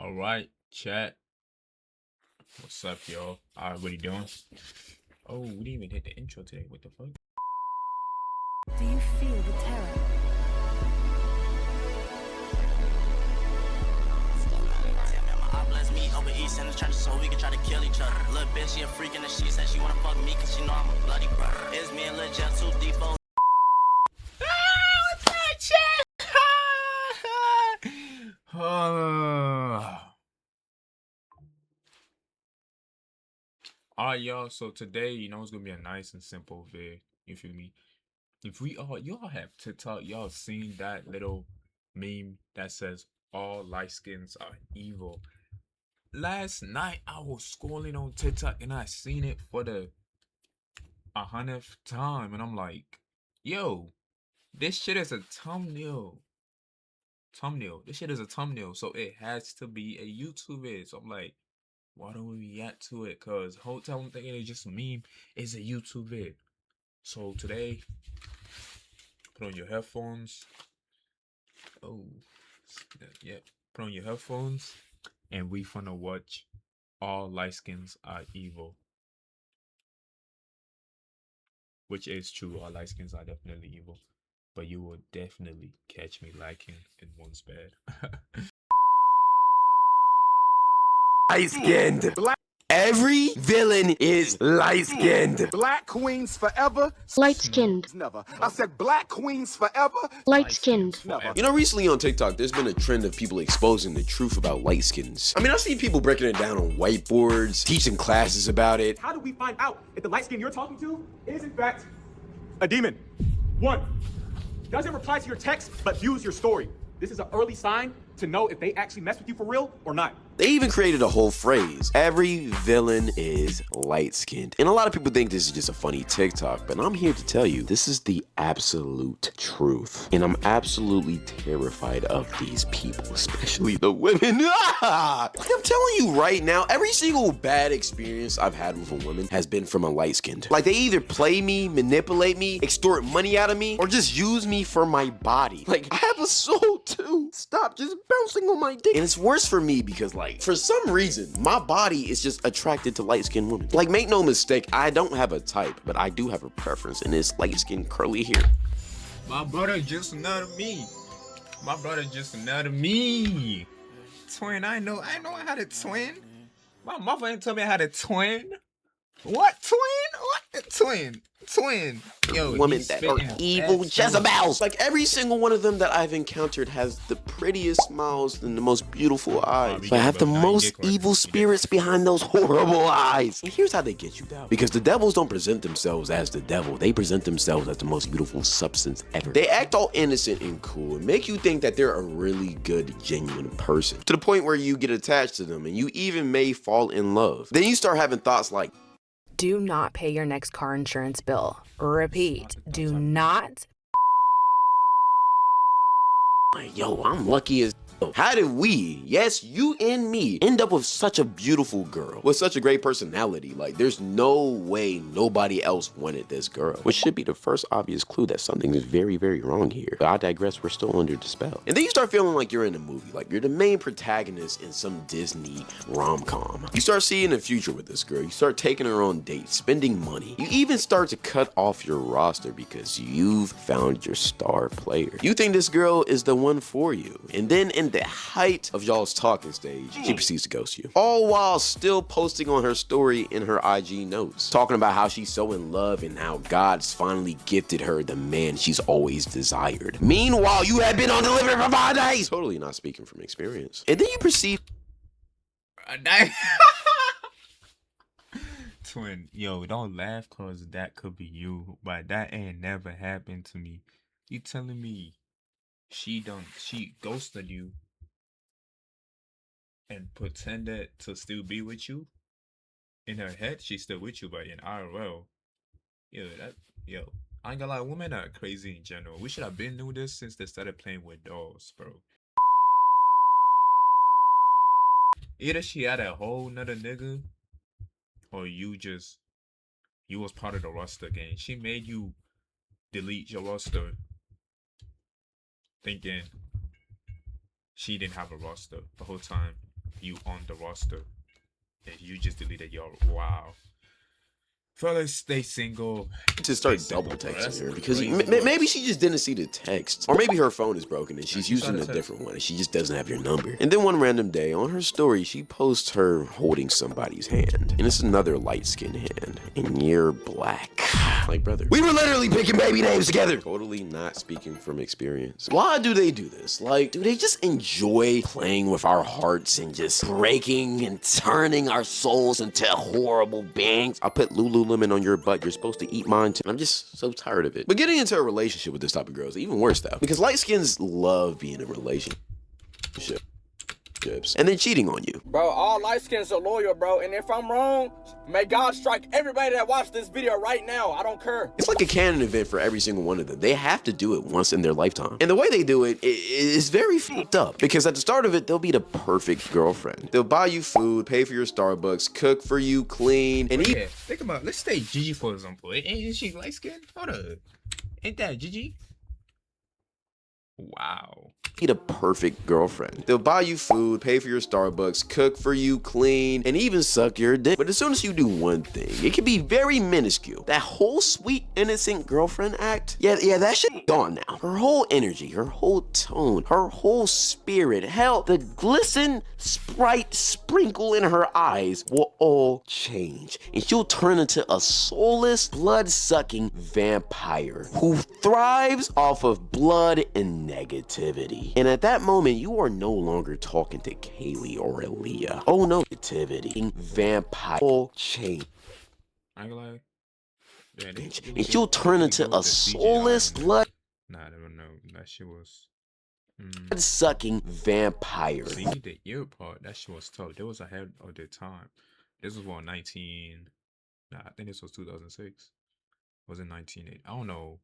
All right, chat. What's up, y'all? What are you doing? Oh, we didn't even hit the intro today. What the fuck? Do you feel the terror? Me over east in the church so we can try to kill each other. Little bitch, she a freak and she said she wanna fuck me cause she know I'm a bloody brother. It's me and Lil Jeff 2 D4. What's that, chat? Alright, y'all. So today, it's gonna be a nice and simple vid. You feel me? If y'all have TikTok, y'all seen that little meme that says all light skins are evil. Last night I was scrolling on TikTok and I seen it for the 100th time, and I'm like, yo, this shit is a thumbnail. This shit is a thumbnail, so it has to be a YouTube vid. So I'm like, why don't we react to it? Cause whole time I'm thinking it's just a meme. It's a YouTube vid. So today, put on your headphones. Oh, yep. Put on your headphones, and we finna watch All Light Skins Are Evil. Which is true, all light skins are definitely evil. But you will definitely catch me liking in one's bed. Light-skinned. Every villain is light-skinned. Black queens forever. Light-skinned. Never. I said black queens forever. Light-skinned. Never. You know, recently on TikTok, there's been a trend of people exposing the truth about light skins. I mean, I've seen people breaking it down on whiteboards, teaching classes about it. How do we find out if the light skin you're talking to is in fact a demon? 1, doesn't reply to your text but views your story. This is an early sign to know if they actually mess with you for real or not. They even created a whole phrase, every villain is light-skinned. And a lot of people think this is just a funny TikTok, but I'm here to tell you, this is the absolute truth. And I'm absolutely terrified of these people, especially the women. Like I'm telling you right now, every single bad experience I've had with a woman has been from a light-skinned. Like they either play me, manipulate me, extort money out of me, or just use me for my body. Like I have a soul too. Stop just bouncing on my dick. And it's worse for me because like, for some reason, my body is just attracted to light-skinned women. Like, make no mistake, I don't have a type, but I do have a preference, and it's light-skinned curly hair. My brother just another me. Twin, I know I had a twin. My mother ain't tell me I had a twin. What twin? What twin? Yo, Women that are evil Jezebels. Like every single one of them that I've encountered has the prettiest smiles and the most beautiful eyes. But have the most evil spirits behind those horrible eyes. And here's how they get you though. Because the devils don't present themselves as the devil. They present themselves as the most beautiful substance ever. They act all innocent and cool and make you think that they're a really good, genuine person. To the point where you get attached to them and you even may fall in love. Then you start having thoughts like, do not pay your next car insurance bill. Repeat, do not. Yo, I'm lucky as how did we, yes, you and me, end up with such a beautiful girl with such a great personality? Like, there's no way nobody else wanted this girl, which should be the first obvious clue that something is very, very wrong here. But I digress, we're still under the spell. And then you start feeling like you're in a movie, like you're the main protagonist in some Disney rom-com. You start seeing the future with this girl. You start taking her on dates, spending money. You even start to cut off your roster because you've found your star player. You think this girl is the one for you. And then in the height of y'all's talking stage, she proceeds to ghost you. All while still posting on her story in her IG notes, talking about how she's so in love and how God's finally gifted her the man she's always desired. Meanwhile, you have been on delivery for 5 days. Totally not speaking from experience. And then you proceed. Twin, yo, don't laugh cause that could be you, but that ain't never happened to me. You telling me she ghosted you and pretended to still be with you? In her head, she's still with you, but in IRL, yo, I ain't gonna lie, women are crazy in general. We should have been doing this since they started playing with dolls, bro. Either she had a whole nother nigga, or you was part of the roster game. She made you delete your roster thinking she didn't have a roster the whole time. you on the roster and you just deleted your wow. Fellas, stay single. To start Stay double single, bro. texting That's her because crazy. maybe she just didn't see the text, or maybe her phone is broken and she's She saw using the a text. different one and she just doesn't have your number. And then one random day on her story, she posts her holding somebody's hand, and it's another light-skinned hand, and you're black. Like, brother, we were literally picking baby names together. Totally not speaking from experience. Why do they do this? Like, do they just enjoy playing with our hearts and just breaking and turning our souls into horrible beings? I put Lululemon on your butt. You're supposed to eat mine too. I'm just so tired of it. But getting into a relationship with this type of girls is even worse though, because light skins love being in a relationship and then cheating on you. Bro, all light skins are loyal, bro. And if I'm wrong, may God strike everybody that watched this video right now. I don't care. It's like a canon event for every single one of them. They have to do it once in their lifetime. And the way they do it is very fucked up, because at the start of it, they'll be the perfect girlfriend. They'll buy you food, pay for your Starbucks, cook for you, clean, and Yeah, think about, let's take Gigi for example. Ain't she light skinned? Hold up. Ain't that Gigi? Wow. be the perfect girlfriend. They'll buy you food, pay for your Starbucks, cook for you, clean, and even suck your dick. But as soon as you do one thing, it can be very minuscule. That whole sweet, innocent girlfriend act, yeah, that shit gone now. Her whole energy, her whole tone, her whole spirit, hell, the glisten, Sprite sprinkle in her eyes will all change. And she'll turn into a soulless, blood-sucking vampire who thrives off of blood and negativity. And at that moment, you are no longer talking to Kaylee or Aaliyah. Oh no, negativity, vampire, all change. I ain't gonna lie. Yeah, And she'll turn into a soulless, blood Nah, I don't know. That shit was. sucking vampire. See, the ear part, that shit was tough. They was ahead of their time. This was what, 19. Nah, I think this was 2006. Was it 1980? I don't know.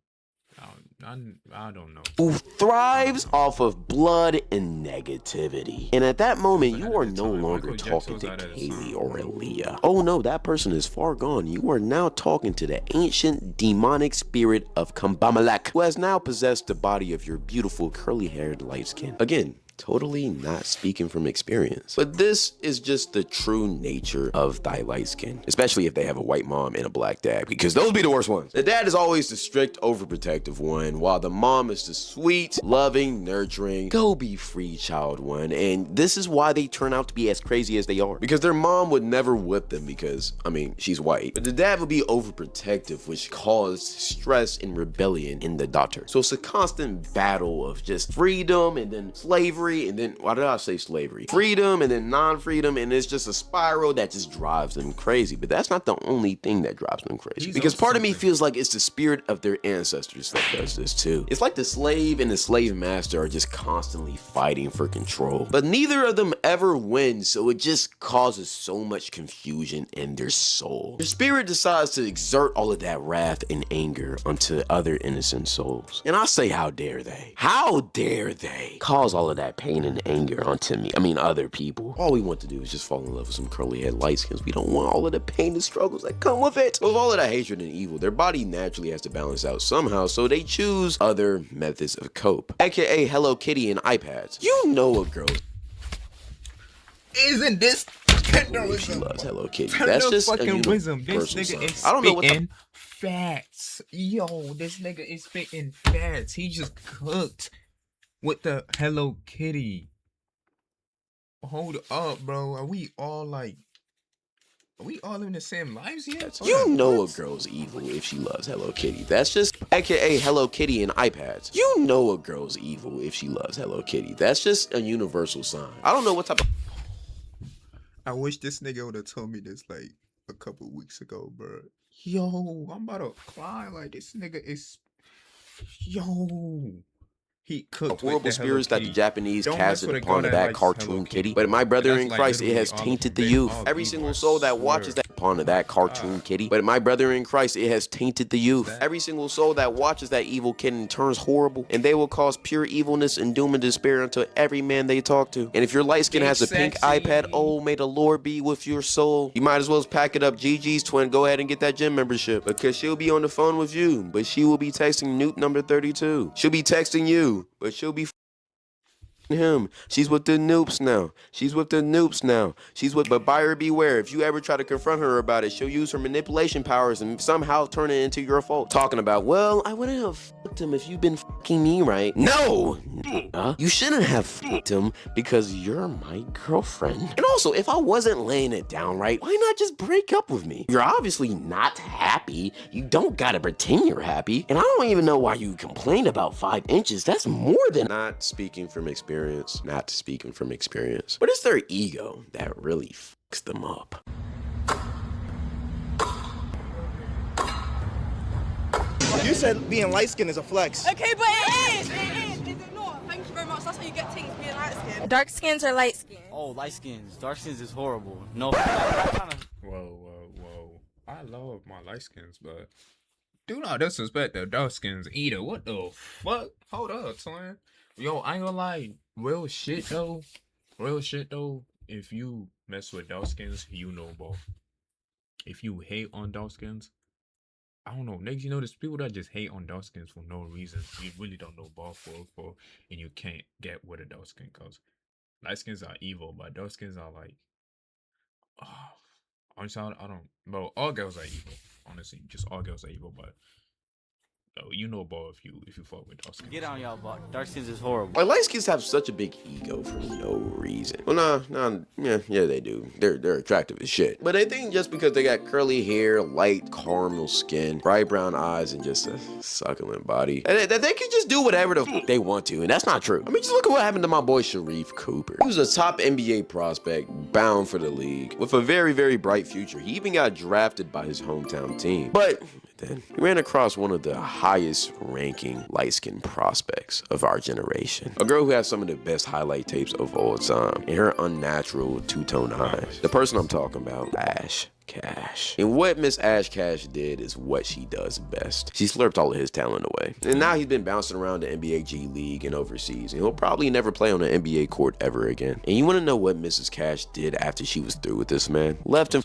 I don't know. Who thrives off of blood and negativity. And at that moment, you are no longer talking to Kaylee or Aaliyah. Oh no, that person is far gone. You are now talking to the ancient demonic spirit of Kambamalak, who has now possessed the body of your beautiful curly-haired light skin. Again, totally not speaking from experience. But this is just the true nature of thy light skin, especially if they have a white mom and a black dad, because those be the worst ones. The dad is always the strict, overprotective one, while the mom is the sweet, loving, nurturing, go be free child one. And this is why they turn out to be as crazy as they are, because their mom would never whip them because, I mean, she's white. But the dad would be overprotective, which caused stress and rebellion in the daughter. So it's a constant battle of just freedom and then slavery, and then, why did I say slavery? Freedom and then non-freedom, and it's just a spiral that just drives them crazy. But that's not the only thing that drives them crazy. Because part of me feels like it's the spirit of their ancestors that does this too. It's like the slave and the slave master are just constantly fighting for control. But neither of them ever wins, so it just causes so much confusion in their soul. Their spirit decides to exert all of that wrath and anger onto other innocent souls. And I say, how dare they? How dare they cause all of that pain and anger onto me? I mean, other people. All we want to do is just fall in love with some curly head light skins. We don't want all of the pain and struggles that come with it. With all of that hatred and evil, their body naturally has to balance out somehow, so they choose other methods of cope, aka Hello Kitty and iPads. You know a girl. Isn't this She loves Hello Kitty. That's just fucking a wisdom. This universal nigga sign. is I don't know what spitting facts. Yo, this nigga is spitting facts. He just cooked with the Hello Kitty. Hold up, bro. Are we all living the same lives here? You know a girl's evil if she loves Hello Kitty. That's just aka Hello Kitty and iPads. You know a girl's evil if she loves Hello Kitty. That's just a universal sign. I don't know what type of I wish this nigga would have told me this like a couple weeks ago, bro. Yo, I'm about to cry. Like, this nigga is. Yo. He cooked horrible spirits that the Japanese Don't mess casted with a upon girl that that likes cartoon Hello kitty. Kitty. But my brother That's in like Christ, it literally has all of tainted the them. youth. All Every evil, single I soul that swear. watches that upon that cartoon kitty. But my brother in Christ, it has tainted the youth. Every single soul that watches that evil kitten turns horrible, and they will cause pure evilness and doom and despair unto every man they talk to. And if your light skin has a pink Sexy. iPad, oh, may the Lord be with your soul. You might as well pack it up. GG's twin, go ahead and get that gym membership, because she'll be on the phone with you, but she will be texting Newt number 32. She'll be texting you, but she'll be him. She's with the noops now. She's with the noops now. She's with, but buyer beware. If you ever try to confront her about it, she'll use her manipulation powers and somehow turn it into your fault. Talking about, well, I wouldn't have fucked him if you'd been fucking me right. No! You shouldn't have fucked him because you're my girlfriend. And also, if I wasn't laying it down right, why not just break up with me? You're obviously not happy. You don't gotta pretend you're happy. And I don't even know why you complained about 5 inches. That's more than— not speaking from experience. Not speaking from experience. But it's their ego that really fucks them up. You said being light-skinned is a flex. Okay, but it is. It is. Is it not? Thank you very much. That's how you get things being light skin. Dark skins or light skin? Oh, light skins. Dark skins is horrible. No. Whoa. I love my light skins, but do not disrespect the dark skins either. What the fuck? Hold up, son. Yo, I ain't gonna lie. Real shit though. If you mess with dark skins, you know ball. If you hate on dark skins, I don't know, niggas, you know, there's people that just hate on dark skins for no reason. You really don't know ball for, and you can't get with a dark skin, cause light skins are evil, but dark skins are like, honestly, I don't. Bro, all girls are evil. Honestly, just all girls are evil, but you know ball if you fuck with dark skins. Get on y'all, ball. Dark skins is horrible. Why light skins have such a big ego for no reason? Well, yeah, they do. They're attractive as shit. But I think just because they got curly hair, light caramel skin, bright brown eyes, and just a succulent body, that they can just do whatever the fuck they want to, and that's not true. I mean, just look at what happened to my boy Sharif Cooper. He was a top NBA prospect, bound for the league, with a very, very bright future. He even got drafted by his hometown team. But then he ran across one of the highest ranking light-skinned prospects of our generation. A girl who has some of the best highlight tapes of all time, and her unnatural two-tone eyes. The person I'm talking about, Ash Cash. And what Miss Ash Cash did is what she does best. She slurped all of his talent away. And now he's been bouncing around the NBA G League and overseas, and he'll probably never play on an NBA court ever again. And you want to know what Mrs. Cash did after she was through with this man? Left him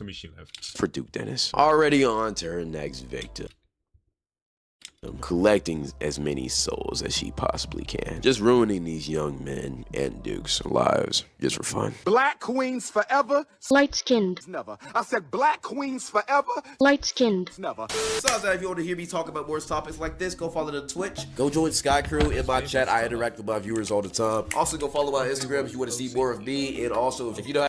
for Duke Dennis. Already on to her next victim. Collecting as many souls as she possibly can. Just ruining these young men and Duke's lives just for fun. Black queens forever. Light-skinned. Never. I said black queens forever. Light-skinned. Never. Besides that, if you want to hear me talk about more topics like this, go follow the Twitch. Go join Sky Crew in my chat. I interact with my viewers all the time. Also, go follow my Instagram if you want to see more of me. And also, if you don't